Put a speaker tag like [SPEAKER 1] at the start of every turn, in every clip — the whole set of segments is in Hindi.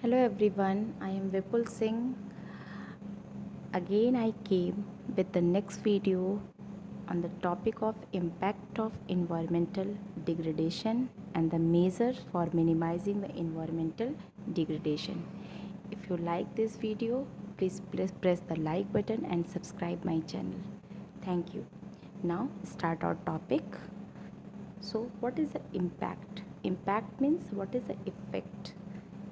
[SPEAKER 1] Hello everyone, I am Vipul Singh. Again I came with the next video on the topic of impact of environmental degradation and the measures for minimizing the environmental degradation. If you like this video, please press the like button and subscribe my channel. Thank you. Now start our topic. So what is the impact? Impact means what is the effect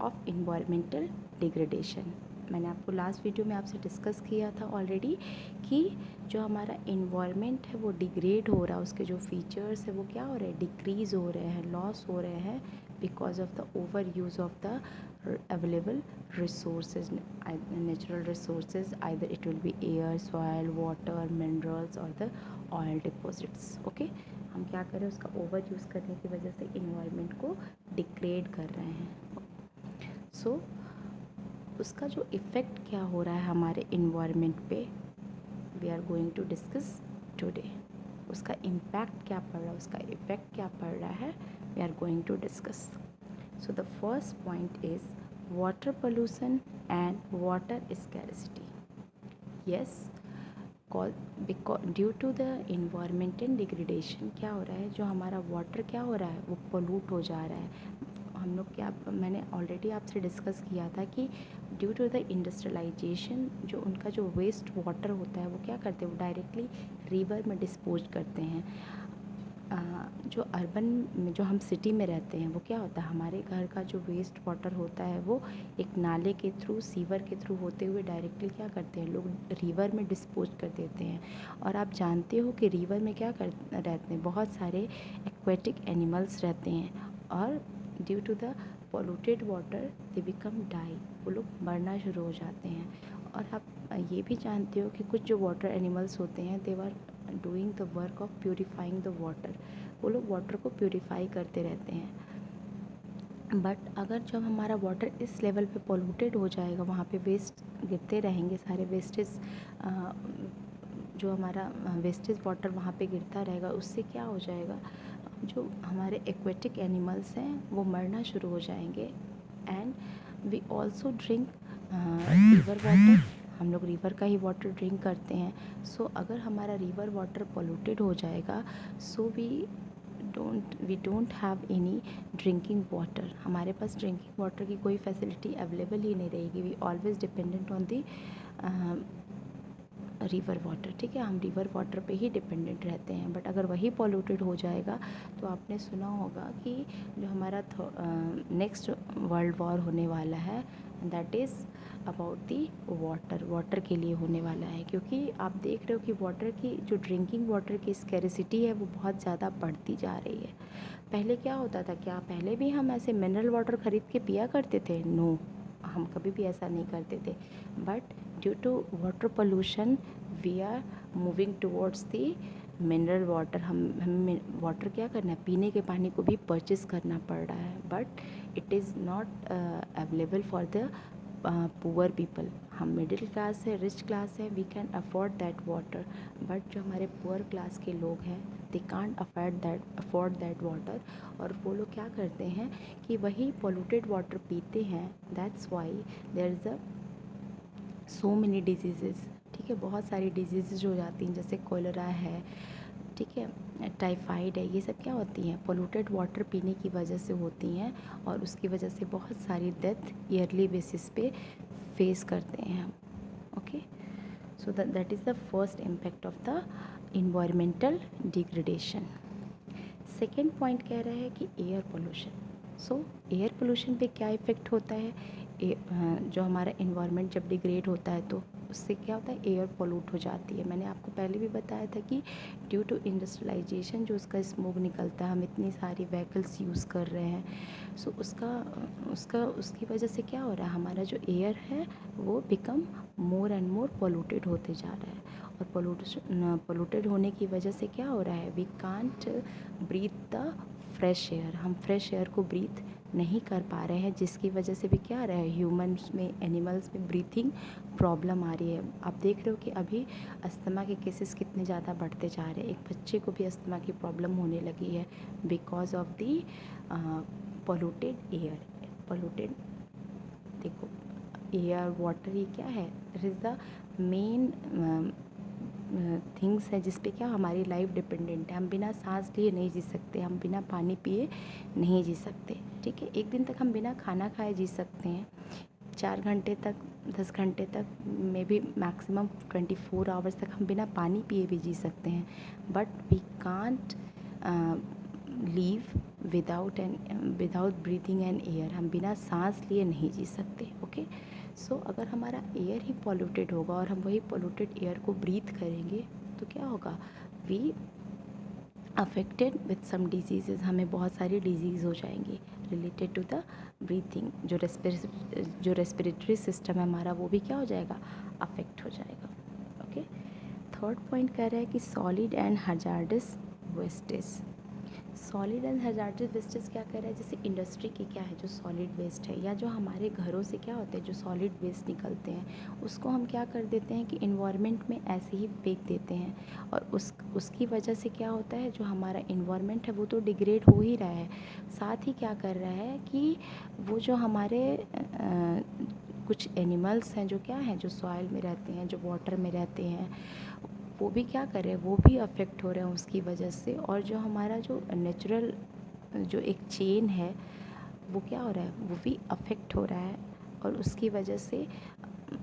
[SPEAKER 1] of environmental degradation. मैंने आपको लास्ट वीडियो में आपसे डिस्कस किया था ऑलरेडी कि जो हमारा इन्वायरमेंट है वो डिग्रेड हो रहा है, उसके जो फीचर्स है वो क्या हो रहे हैं, डिक्रीज़ हो रहे हैं, लॉस हो रहे हैं because of the over use of the available resources, natural resources, either it will be air, soil, water, minerals और द ऑयल डिपॉजिट्स। ओके, हम क्या कर रहे हैं, उसका ओवर यूज़ करने की वजह से इन्वायरमेंट को डिग्रेड कर रहे हैं। सो उसका जो इफ़ेक्ट क्या हो रहा है हमारे इन्वायरमेंट पे, we are going to discuss today. उसका इम्पैक्ट क्या पड़ रहा है, उसका इफ़ेक्ट क्या पड़ रहा है, we are going to discuss. So the first point is water pollution and water scarcity. Yes, due to the environmental degradation क्या हो रहा है, जो हमारा वाटर क्या हो रहा है वो पोल्यूट हो जा रहा है। हम लोग क्या, मैंने ऑलरेडी आपसे डिस्कस किया था कि ड्यू टू द इंडस्ट्रियलाइजेशन जो उनका जो वेस्ट वाटर होता है वो क्या करते हैं, वो डायरेक्टली रिवर में डिस्पोज करते हैं। जो अर्बन में, जो हम सिटी में रहते हैं, वो क्या होता है, हमारे घर का जो वेस्ट वाटर होता है वो एक नाले के थ्रू, सीवर के थ्रू होते हुए डायरेक्टली क्या करते हैं लोग, रिवर में डिस्पोज कर देते हैं। और आप जानते हो कि रिवर में क्या कर रहते हैं, बहुत सारे एक्वेटिक एनिमल्स रहते हैं और due to the polluted water they become die, वो लोग मरना शुरू हो जाते हैं। और आप ये भी जानते हो कि कुछ जो वाटर एनिमल्स होते हैं they are doing the work of purifying the water, वो लोग वाटर को प्योरीफाई करते रहते हैं। बट अगर जब हमारा वाटर इस लेवल पे पोल्यूटेड हो जाएगा, वहाँ पे वेस्ट गिरते रहेंगे, सारे वेस्टेज, जो हमारा वेस्टेज वाटर वहाँ पे गिरता रहेगा, उससे क्या हो जाएगा, जो हमारे एक्वेटिक एनिमल्स हैं वो मरना शुरू हो जाएंगे। And we also drink river water, हम लोग रिवर का ही वाटर ड्रिंक करते हैं। सो अगर हमारा रिवर वाटर पोल्यूटेड हो जाएगा, so we don't have any drinking water, हमारे पास ड्रिंकिंग वाटर की कोई फैसिलिटी अवेलेबल ही नहीं रहेगी। We always dependent on the river water, ठीक है, हम रिवर वाटर पे ही डिपेंडेंट रहते हैं। बट अगर वही पॉल्यूटेड हो जाएगा तो आपने सुना होगा कि जो हमारा नेक्स्ट वर्ल्ड वॉर होने वाला है, that is about the water के लिए होने वाला है। क्योंकि आप देख रहे हो कि वाटर की जो ड्रिंकिंग वाटर की स्कैरिसिटी है वो बहुत ज़्यादा बढ़ती जा रही है। पहले क्या होता था, क्या पहले भी हम ऐसे मिनरल वाटर ख़रीद के पिया करते थे? नो, हम कभी भी ऐसा नहीं करते थे। But due to water pollution we are moving towards the mineral water. हमें वाटर क्या करना है, पीने के पानी को भी परचेज़ करना पड़ रहा है। But it is not available for the poor people. हम मिडिल क्लास है, रिच क्लास है, we can afford that water. But जो हमारे पुअर क्लास के लोग हैं they can't afford that water, और वो लोग क्या करते हैं कि वही पोल्यूटेड वाटर पीते हैं। That's why there is a so many diseases, ठीक है, बहुत सारी डिजीज़ हो जाती हैं, जैसे कोलेरा है, ठीक है, टाइफाइड है। ये सब क्या होती हैं, पोल्यूटेड वाटर पीने की वजह से होती हैं, और उसकी वजह से बहुत सारी डेथ ईयरली बेसिस पे फेस करते हैं हम। Okay, so that is the first impact of the environmental degradation. Second point कह रहा है कि एयर पोल्यूशन। सो एयर पोल्यूशन पे क्या इफ़ेक्ट होता है, जो हमारा इन्वायरमेंट जब डिग्रेड होता है तो उससे क्या होता है, एयर पोल्यूट हो जाती है। मैंने आपको पहले भी बताया था कि ड्यू टू इंडस्ट्रियलाइजेशन जो उसका स्मोक निकलता है, हम इतनी सारी व्हीकल्स यूज़ कर रहे हैं, सो उसकी वजह से क्या हो रहा है, हमारा जो एयर है वो become more and more polluted होते जा रहा है। और पोल्यूटेड होने की वजह से क्या हो रहा है, we can't breathe the fresh air, हम फ्रेश एयर को ब्रीथ नहीं कर पा रहे हैं, जिसकी वजह से भी क्या आ रहा है, ह्यूमन्स में, एनिमल्स में ब्रीथिंग प्रॉब्लम आ रही है। आप देख रहे हो कि अभी अस्थमा के केसेस कितने ज़्यादा बढ़ते जा रहे हैं। एक बच्चे को भी अस्थमा की प्रॉब्लम होने लगी है because of the polluted air, polluted देखो एयर वाटर ये क्या है, it is the main things है जिस पे क्या हमारी लाइफ डिपेंडेंट है। हम बिना सांस लिए नहीं जी सकते, हम बिना पानी पिए नहीं जी सकते, ठीक है। एक दिन तक हम बिना खाना खाए जी सकते हैं, 4 घंटे तक, 10 घंटे तक, मे बी मैक्सिमम 24 आवर्स तक हम बिना पानी पिए भी जी सकते हैं, but we can't live without breathing an air. हम बिना सांस लिए नहीं जी सकते, ओके। सो अगर हमारा एयर ही पॉल्यूटेड होगा और हम वही पॉल्यूटेड एयर को ब्रीथ करेंगे तो क्या होगा, we affected with some disease, हमें बहुत सारी डिजीज़ हो जाएंगी रिलेटेड टू द ब्रीथिंग। जो रेस्पिरेटरी सिस्टम है हमारा वो भी क्या हो जाएगा, अफेक्ट हो जाएगा, ओके। थर्ड पॉइंट कह रहा है कि solid and hazardous wastage. Solid and hazardous wastage क्या कह रहा है, जैसे इंडस्ट्री की क्या है जो सॉलिड वेस्ट है, या जो हमारे घरों से क्या होते हैं जो सॉलिड वेस्ट निकलते हैं उसको हम क्या कर देते हैं कि इन्वायरमेंट में ऐसे ही फेंक देते हैं, और उसकी वजह से क्या होता है, जो हमारा इन्वायरमेंट है वो तो डिग्रेड हो ही रहा है, साथ ही क्या कर रहा है कि वो जो हमारे कुछ एनिमल्स हैं जो क्या हैं, जो सॉइल में रहते हैं, जो वाटर में रहते हैं, वो भी क्या कर रहे हैं, वो भी अफेक्ट हो रहे हैं उसकी वजह से। और जो हमारा जो नेचुरल जो एक चेन है वो क्या हो रहा है, वो भी अफेक्ट हो रहा है, और उसकी वजह से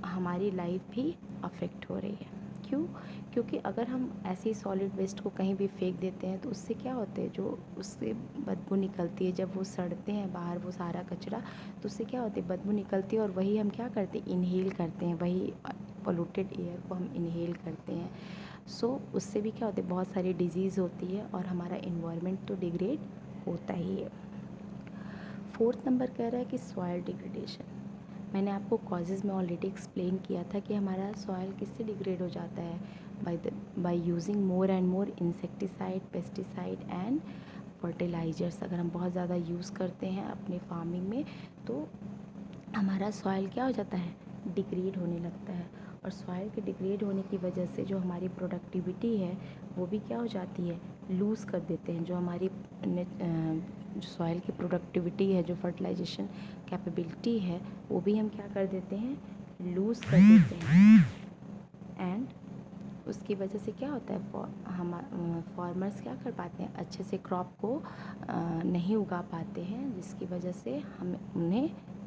[SPEAKER 1] हमारी लाइफ भी अफेक्ट हो रही है। क्यों? क्योंकि अगर हम ऐसे ही सॉलिड वेस्ट को कहीं भी फेंक देते हैं तो उससे क्या होता है, जो उससे बदबू निकलती है, जब वो सड़ते हैं बाहर वो सारा कचरा, तो उससे क्या होता है, बदबू निकलती है, और वही हम क्या करते हैं, इनहेल करते हैं, वही पोल्यूटेड एयर को हम इनहेल करते हैं। सो उससे भी क्या होता है, बहुत सारी डिजीज़ होती है और हमारा इन्वायरमेंट तो डिग्रेड होता ही है। फोर्थ नंबर कह रहा है कि सॉइल डिग्रेडेशन। मैंने आपको कॉजेज़ में ऑलरेडी एक्सप्लेन किया था कि हमारा सॉइल किससे डिग्रेड हो जाता है, by using more and more insecticide, pesticide and fertilisers. अगर हम बहुत ज़्यादा यूज़ करते हैं अपने फार्मिंग में तो हमारा सॉइल क्या हो जाता है, डिग्रेड होने लगता है, और सॉइल के डिग्रेड होने की वजह से जो हमारी प्रोडक्टिविटी है वो भी क्या हो जाती है, लूज़ कर देते हैं। जो हमारी जो सॉइल की प्रोडक्टिविटी है, जो फर्टिलाइजेशन कैपेबिलिटी है, वो भी हम क्या कर देते हैं, लूज़ कर देते हैं। एंड उसकी वजह से क्या होता है, हम फार्मर्स क्या कर पाते हैं, अच्छे से क्रॉप को नहीं उगा पाते हैं, जिसकी वजह से हम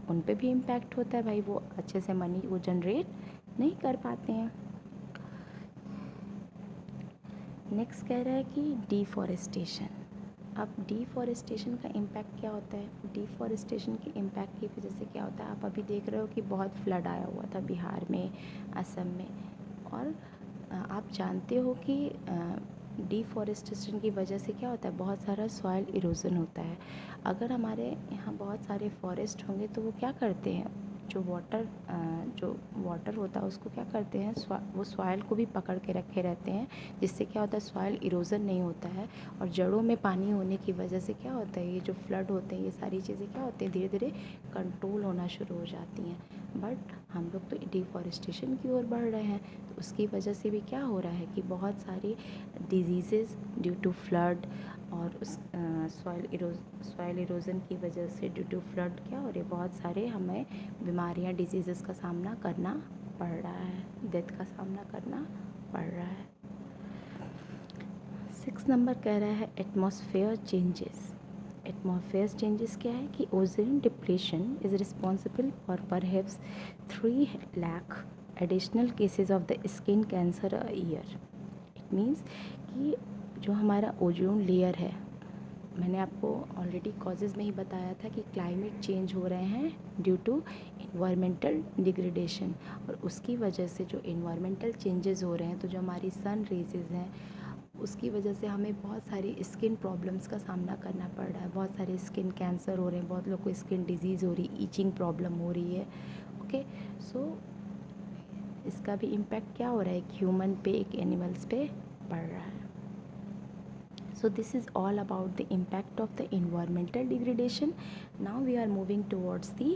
[SPEAKER 1] उन पे भी इम्पैक्ट होता है, भाई वो अच्छे से मनी वो जनरेट नहीं कर पाते हैं। नेक्स्ट कह रहा है कि डिफॉरेस्टेशन। अब डिफॉरेस्टेशन का इम्पैक्ट क्या होता है, डिफॉरेस्टेशन के इम्पैक्ट की वजह से क्या होता है, आप अभी देख रहे हो कि बहुत फ्लड आया हुआ था बिहार में, असम में, और आप जानते हो कि डिफॉरेस्टेशन की वजह से क्या होता है, बहुत सारा सॉइल इरोजन होता है। अगर हमारे यहाँ बहुत सारे फॉरेस्ट होंगे तो वो क्या करते हैं, जो वाटर होता है उसको क्या करते हैं, वो सॉइल को भी पकड़ के रखे रहते हैं, जिससे क्या होता है, सॉइल इरोजन नहीं होता है, और जड़ों में पानी होने की वजह से क्या होता है, ये जो फ्लड होते हैं, ये सारी चीज़ें क्या होती हैं, धीरे धीरे कंट्रोल होना शुरू हो जाती हैं। बट हम लोग तो डिफॉरेस्टेशन की ओर बढ़ रहे हैं, तो उसकी वजह से भी क्या हो रहा है कि बहुत सारी डिजीज़ेज़ ड्यू टू फ्लड, और उस सॉइल इरोजन की वजह से ड्यू टू फ्लड क्या हो रही है, बहुत सारे हमें बीमारियां, डिजीज़ेस का सामना करना पड़ रहा है, डेथ का सामना करना पड़ रहा है। 6 नंबर कह रहा है एटमॉस्फेयर चेंजेस। एटमॉस्फेयर चेंजेस क्या है कि ozone depletion is responsible for perhaps 3 lakh additional cases of the skin cancer a year. It means कि जो हमारा ओजोन लेयर है, मैंने आपको ऑलरेडी कॉजेज़ में ही बताया था कि क्लाइमेट चेंज हो रहे हैं ड्यू टू इन्वायरमेंटल डिग्रेडेशन, और उसकी वजह से जो इन्वायरमेंटल चेंजेस हो रहे हैं, तो जो हमारी सन रेजेस हैं उसकी वजह से हमें बहुत सारी स्किन प्रॉब्लम्स का सामना करना पड़ रहा है, बहुत सारे स्किन कैंसर हो रहे हैं, बहुत लोग को स्किन डिजीज़ हो रही, ईचिंग प्रॉब्लम हो रही है, ओके। सो इसका भी इम्पैक्ट क्या हो रहा है, एक ह्यूमन पे, एक एनिमल्स पे पड़ रहा है। So this is all about the impact of the environmental degradation. Now we are moving towards the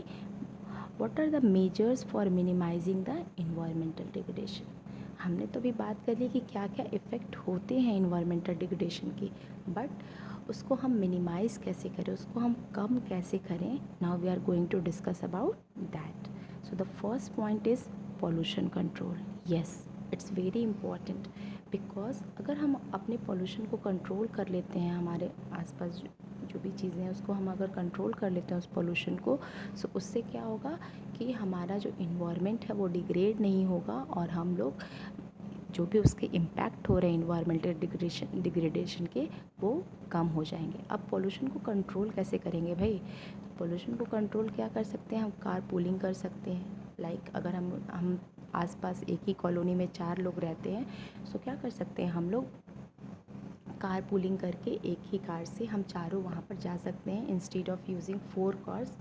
[SPEAKER 1] what are the measures for minimizing the environmental degradation. हमने तो भी बात कर ली कि क्या क्या इफ़ेक्ट होते हैं इन्वायरमेंटल डिग्रेडेशन की, बट उसको हम मिनिमाइज़ कैसे करें, उसको हम कम कैसे करें, now we are going to discuss about that. So the first point is pollution control. Yes, it's very important, because अगर हम अपने पॉल्यूशन को कंट्रोल कर लेते हैं, हमारे आसपास जो भी चीज़ें हैं उसको हम अगर कंट्रोल कर लेते हैं उस पॉल्यूशन को, सो उससे क्या होगा कि हमारा जो इन्वायरमेंट है वो डिग्रेड नहीं होगा और हम लोग जो भी उसके इम्पैक्ट हो रहे हैं इन्वायरमेंटल डिग्रेडेशन के, वो कम हो जाएंगे. अब पॉल्यूशन को कंट्रोल कैसे करेंगे भाई? पॉल्यूशन को कंट्रोल क्या कर सकते हैं हम? कार पूलिंग कर सकते हैं. लाइक अगर हम आसपास एक ही कॉलोनी में 4 लोग रहते हैं, सो क्या कर सकते हैं हम लोग? कार पूलिंग करके एक ही कार से हम चारों वहाँ पर जा सकते हैं, instead of using 4 cars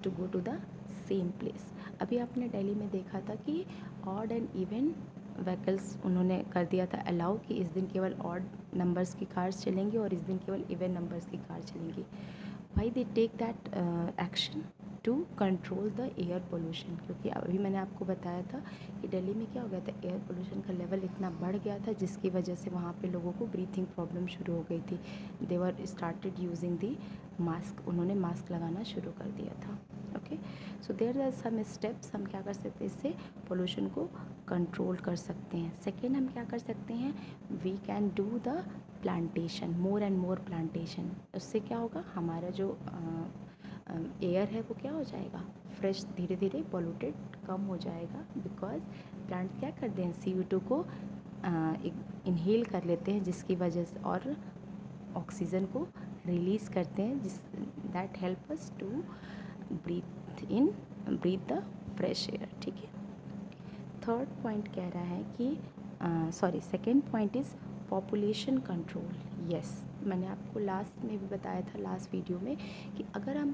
[SPEAKER 1] to go to the same place. अभी आपने दिल्ली में देखा था कि ऑड एंड इवन व्हीकल्स उन्होंने कर दिया था अलाउ, कि इस दिन केवल ऑड नंबर्स की कार्स चलेंगी और इस दिन केवल इवन नंबर्स की कार चलेंगी. Why they take that action? To control the air pollution. क्योंकि अभी मैंने आपको बताया था कि दिल्ली में क्या हो गया था, एयर पोल्यूशन का लेवल इतना बढ़ गया था जिसकी वजह से वहाँ पे लोगों को ब्रीथिंग प्रॉब्लम शुरू हो गई थी. They were started using the mask. उन्होंने मास्क लगाना शुरू कर दिया था. Okay, so there are some steps. हम क्या कर सकते हैं? इससे पोल्यूशन को कंट्रोल कर सकते हैं. सेकेंड, हम क्या कर सकते हैं? We can do the plantation, more and more plantation. उससे क्या होगा? हमारा जो एयर है वो क्या हो जाएगा? फ्रेश, धीरे धीरे पॉल्यूटेड कम हो जाएगा. बिकॉज प्लांट्स क्या करते हैं? CO2 को इनहेल कर लेते हैं, जिसकी वजह से, और ऑक्सीजन को रिलीज़ करते हैं, जिस that help us to breathe the fresh air. ठीक है. थर्ड पॉइंट कह रहा है कि second point is population control. Yes, मैंने आपको लास्ट में भी बताया था, लास्ट वीडियो में, कि अगर हम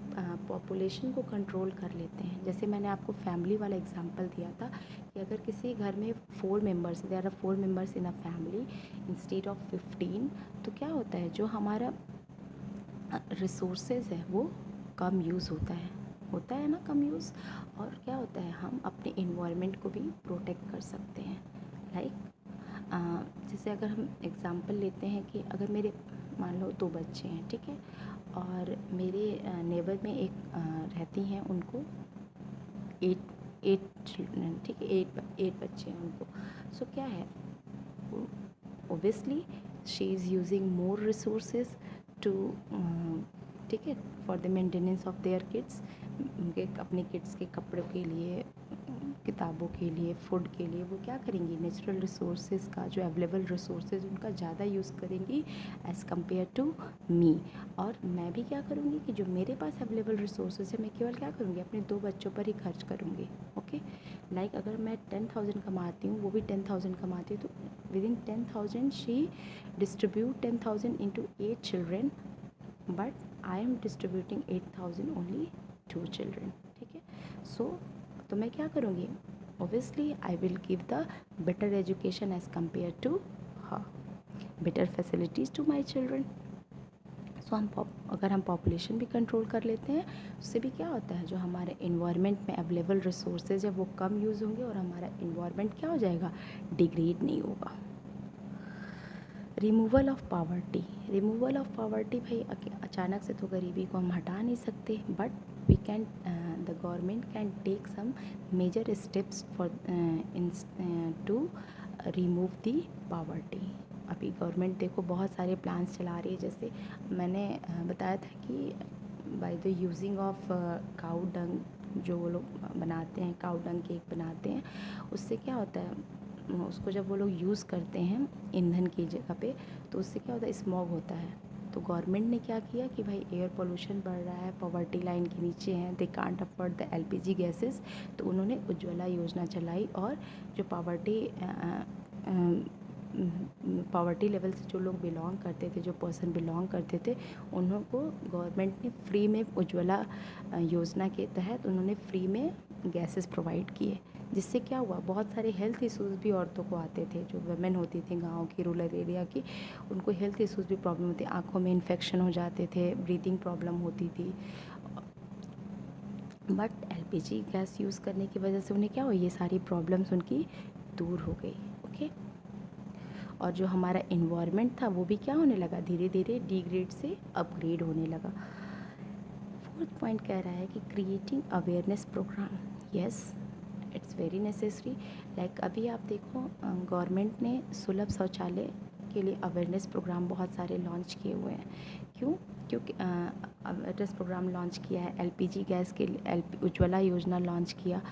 [SPEAKER 1] पॉपुलेशन को कंट्रोल कर लेते हैं, जैसे मैंने आपको फैमिली वाला एग्जांपल दिया था कि अगर किसी घर में 4 members, there are 4 members in a family instead of 15, तो क्या होता है? जो हमारा रिसोर्सेज है वो कम यूज़ होता है ना, कम यूज़. और क्या होता है? हम अपने इन्वायरमेंट को भी प्रोटेक्ट कर सकते हैं. लाइक जैसे अगर हम एग्ज़ाम्पल लेते हैं कि अगर मेरे मान लो 2 बच्चे हैं, ठीक है, और मेरे नेबर में एक रहती हैं, उनको 8 चिल्ड्रन, ठीक है, 8 बच्चे हैं उनको. सो क्या है? Obviously she is using more resources too, ठीक है, for the maintenance of their kids. उनके अपने किड्स के कपड़ों के लिए, किताबों के लिए, फूड के लिए, वो क्या करेंगी? नेचुरल रिसोर्सेज का जो अवेलेबल रिसोर्सेज उनका ज़्यादा यूज़ करेंगी एज़ कम्पेयर टू मी. और मैं भी क्या करूँगी कि जो मेरे पास अवेलेबल रिसोर्सेज है, मैं केवल क्या करूँगी? अपने 2 बच्चों पर ही खर्च करूँगी. ओके, लाइक अगर मैं 10,000 कमाती हूँ, वो भी 10,000 कमाती है, तो within 10,000 she distribute 10,000 into 8 children, but I am distributing 8,000 only 2 children. ठीक है. सो तो मैं क्या करूँगी? Obviously I will give the better education as compare to her, better facilities to my children. So अगर हम पॉपुलेशन भी कंट्रोल कर लेते हैं, उससे भी क्या होता है? जो हमारे इन्वायरमेंट में अवेलेबल रिसोर्सेज है वो कम यूज़ होंगे और हमारा इन्वायरमेंट क्या हो जाएगा? डिग्रेड नहीं होगा. Removal of poverty. Removal of poverty भाई अचानक से तो गरीबी को हम हटा नहीं सकते, but we can, the government can take some major steps for to remove the poverty. अभी गवर्नमेंट देखो बहुत सारे प्लान्स चला रही है. जैसे मैंने बताया था कि बाय द यूजिंग ऑफ काऊ डंग, जो वो लोग बनाते हैं, काऊ डंग केक बनाते हैं, उससे क्या होता है? उसको जब वो लोग यूज़ करते हैं ईंधन की जगह पे, तो उससे क्या होता है? स्मॉग होता है. तो गवर्नमेंट ने क्या किया कि भाई एयर पोल्यूशन बढ़ रहा है, पॉवर्टी लाइन के नीचे हैं, they can't afford the LPG gases, तो उन्होंने उज्ज्वला योजना चलाई. और जो पॉवर्टी लेवल से जो लोग बिलोंग करते थे, जो पर्सन बिलोंग करते थे, उनको गवर्नमेंट ने फ्री में उज्ज्वला योजना के तहत उन्होंने फ्री में गैसेस प्रोवाइड किए. जिससे क्या हुआ? बहुत सारे हेल्थ इश्यूज़ भी औरतों को आते थे, जो वुमेन होती थी गांव की, रूरल एरिया की, उनको हेल्थ इश्यूज़ भी प्रॉब्लम होती, आँखों में इन्फेक्शन हो जाते थे, ब्रीदिंग प्रॉब्लम होती थी. बट LPG गैस यूज़ करने की वजह से उन्हें क्या हुआ? ये सारी प्रॉब्लम्स उनकी दूर हो गई. ओके. और जो हमारा इन्वायरमेंट था वो भी क्या होने लगा? धीरे धीरे डिग्रेड से अपग्रेड होने लगा. फोर्थ पॉइंट कह रहा है कि creating awareness programme. Yes, it's very necessary. Like अभी आप देखो गवर्नमेंट ने सुलभ शौचालय के लिए अवेयरनेस प्रोग्राम बहुत सारे लॉन्च किए हुए हैं। क्यों? क्योंकि अवेयरनेस प्रोग्राम लॉन्च किया है, एलपीजी गैस के लिए उज्ज्वला योजना लॉन्च किया।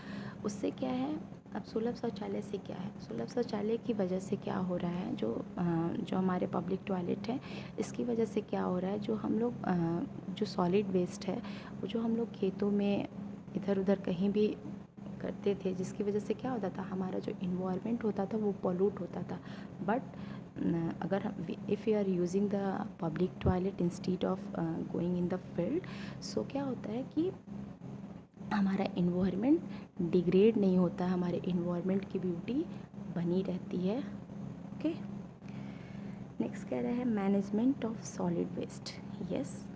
[SPEAKER 1] उससे क्या है, अब सुलभ शौचालय से क्या है, सुलभ शौचालय की वजह से क्या हो रहा है, जो हमारे पब्लिक टॉयलेट हैं इसकी वजह से क्या हो रहा है, जो हम लोग जो सॉलिड वेस्ट है वो जो हम लोग खेतों में इधर उधर कहीं भी करते थे, जिसकी वजह से क्या होता था, हमारा जो इन्वायरमेंट होता था वो पॉल्यूट होता था। बट अगर हम if you are using the public toilet instead of going in the field, so क्या होता है कि हमारा इन्वायरमेंट डिग्रेड नहीं होता, हमारे इन्वायरमेंट की ब्यूटी बनी रहती है। ओके, नेक्स्ट कह रहा है management of solid waste. Yes,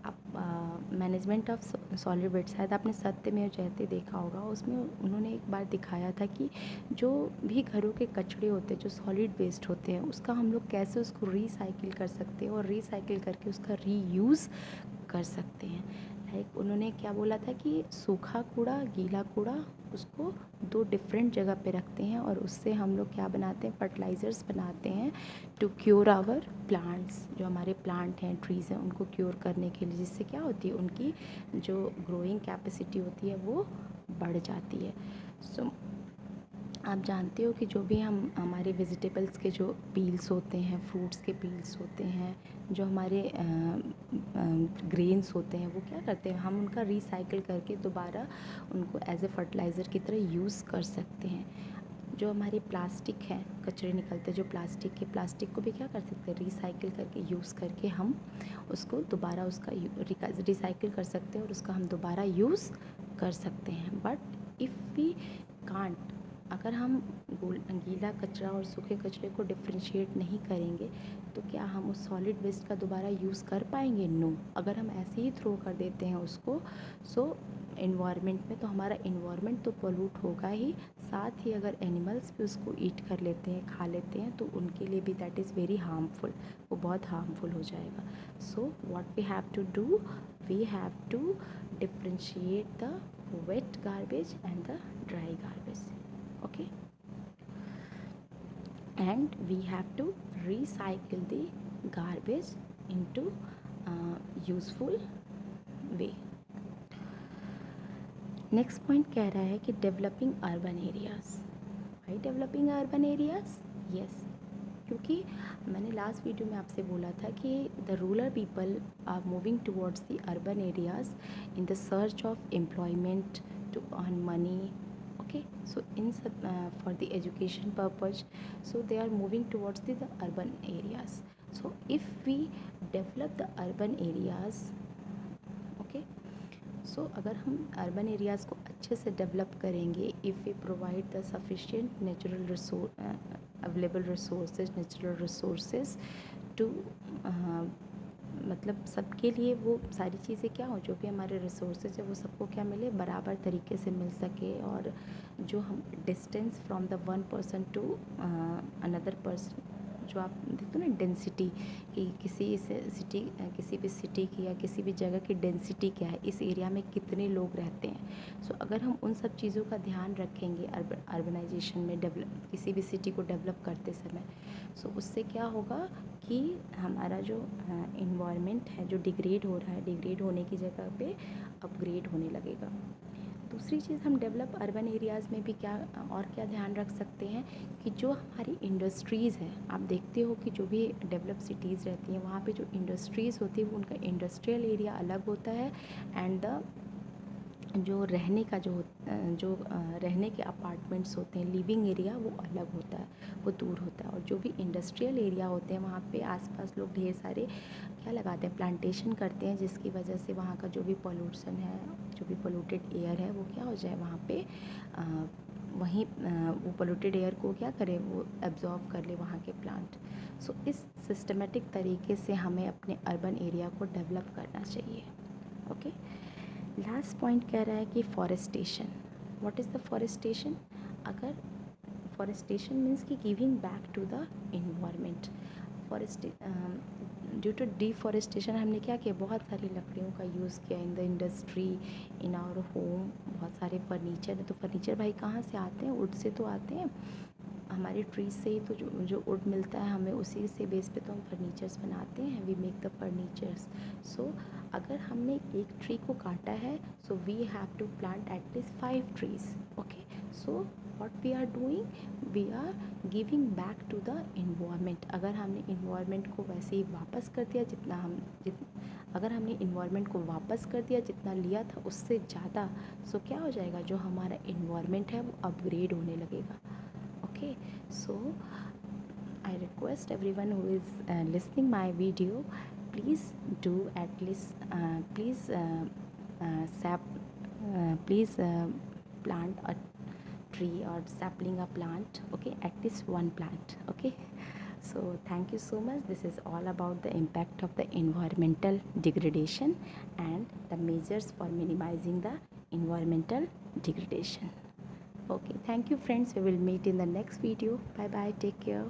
[SPEAKER 1] आप मैनेजमेंट ऑफ सॉलिड वेस्ट, शायद आपने सत्यमेव जयते देखा होगा, उसमें उन्होंने एक बार दिखाया था कि जो भी घरों के कचरे होते हैं, जो सॉलिड वेस्ट होते हैं, उसका हम लोग कैसे उसको रिसाइकिल कर सकते हैं और रिसाइकिल करके उसका रीयूज़ कर सकते हैं। लाइक उन्होंने क्या बोला था कि सूखा कूड़ा, गीला कूड़ा, उसको दो डिफरेंट जगह पे रखते हैं और उससे हम लोग क्या बनाते हैं, फर्टिलाइज़र्स बनाते हैं टू क्योर आवर प्लांट्स। जो हमारे प्लांट हैं, ट्रीज़ हैं, उनको क्योर करने के लिए, जिससे क्या होती है, उनकी जो ग्रोइंग कैपेसिटी होती है वो बढ़ जाती है। सो आप जानते हो कि जो भी हम हमारे वेजिटेबल्स के जो पील्स होते हैं, फ्रूट्स के पील्स होते हैं, जो हमारे ग्रेन्स होते हैं, वो क्या करते हैं, हम उनका रिसाइकिल करके दोबारा उनको एज ए फर्टिलाइज़र की तरह यूज़ कर सकते हैं। जो हमारे प्लास्टिक हैं, कचरे निकलते हैं जो प्लास्टिक को भी क्या कर सकते हैं, रिसाइकिल करके यूज़ करके हम उसको दोबारा उसका रिसाइकिल कर सकते हैं और उसका हम दोबारा यूज़ कर सकते हैं। बट इफ़ वी कांट, अगर हम गीला कचरा और सूखे कचरे को डिफ्रेंशिएट नहीं करेंगे तो क्या हम उस सॉलिड वेस्ट का दोबारा यूज़ कर पाएंगे? नो। अगर हम ऐसे ही थ्रो कर देते हैं उसको इन्वायरमेंट में, तो हमारा इन्वायरमेंट तो पोल्यूट होगा ही, साथ ही अगर एनिमल्स भी उसको ईट कर लेते हैं, खा लेते हैं, तो उनके लिए भी दैट इज़ वेरी हार्मफुल, वो बहुत हार्मफुल हो जाएगा। So what we have to do, we have to differentiate the wet garbage and the dry garbage. Okay, and we have to recycle the garbage into useful way. Next point कह रहा है कि developing urban areas. Why developing urban areas? Yes, क्योंकि मैंने लास्ट वीडियो में आपसे बोला था कि the rural people are moving towards the urban areas in the search of employment to earn money. Okay, so for the education purpose, so they are moving towards the urban areas. So if we develop the urban areas, okay, so अगर हम urban areas को अच्छे से develop करेंगे, if we provide the sufficient natural available resources, natural resources to मतलब सबके लिए वो सारी चीज़ें क्या हो, जो भी हमारे रिसोर्सेज है वो सबको क्या मिले, बराबर तरीके से मिल सके। और जो हम distance from the one person to another person, जो आप देखते हो ना डेंसिटी, कि किसी भी सिटी की या किसी भी जगह की डेंसिटी क्या है, इस एरिया में कितने लोग रहते हैं। सो अगर हम उन सब चीज़ों का ध्यान रखेंगे अर्बनाइजेशन में, किसी भी सिटी को डेवलप करते समय, सो उससे क्या होगा कि हमारा जो इन्वायरमेंट है जो डिग्रेड हो रहा है, डिग्रेड होने की जगह पे अपग्रेड होने लगेगा। दूसरी चीज़, हम डेवलप अर्बन एरियाज़ में भी क्या ध्यान रख सकते हैं कि जो हमारी इंडस्ट्रीज़ हैं, आप देखते हो कि जो भी डेवलप सिटीज़ रहती हैं वहाँ पे जो इंडस्ट्रीज़ होती है वो उनका इंडस्ट्रियल एरिया अलग होता है, एंड द जो रहने का जो रहने के अपार्टमेंट्स होते हैं, लिविंग एरिया, वो अलग होता है, वो दूर होता है। और जो भी इंडस्ट्रियल एरिया होते हैं वहाँ पे आसपास लोग ढेर सारे क्या लगाते हैं, प्लांटेशन करते हैं, जिसकी वजह से वहाँ का जो भी पोल्यूशन है, जो भी पोल्यूटेड एयर है, वो क्या हो जाए वहाँ पे वहीं वो पोल्यूटेड एयर को क्या करे, वो एब्जॉर्ब कर ले वहाँ के प्लांट। सो इस सिस्टमेटिक तरीके से हमें अपने अर्बन एरिया को डेवलप करना चाहिए। ओके, लास्ट पॉइंट कह रहा है कि forestation. What is the forestation? अगर फॉरेस्टेशन मीन्स कि giving back to the environment. Due to deforestation हमने क्या किया, बहुत सारी लकड़ियों का यूज़ किया in the industry, in our home. बहुत सारे फर्नीचर है, तो फर्नीचर भाई कहाँ से आते हैं, वुड से तो आते हैं, हमारे ट्रीज से ही तो जो वुड मिलता है हमें, उसी से बेस पे तो हम फर्नीचर्स बनाते हैं, we make the furnitures. So अगर हमने एक ट्री को काटा है, so we have to plant at least 5 trees. Okay, so what we are doing, we are giving back to the environment. अगर हमने इन्वायरमेंट को वैसे ही वापस कर दिया जितना अगर हमने इन्वायरमेंट को वापस कर दिया जितना लिया था उससे ज़्यादा, सो क्या हो जाएगा, जो हमारा इन्वायरमेंट है वो अपग्रेड होने लगेगा। Okay, so I request everyone who is listening my video, please do at least please plant a tree or sapling a plant. Okay, at least one plant. Okay, so thank you so much. This is all about the impact of the environmental degradation and the measures for minimizing the environmental degradation. Okay, thank you friends, we will meet in the next video. Bye bye, take care.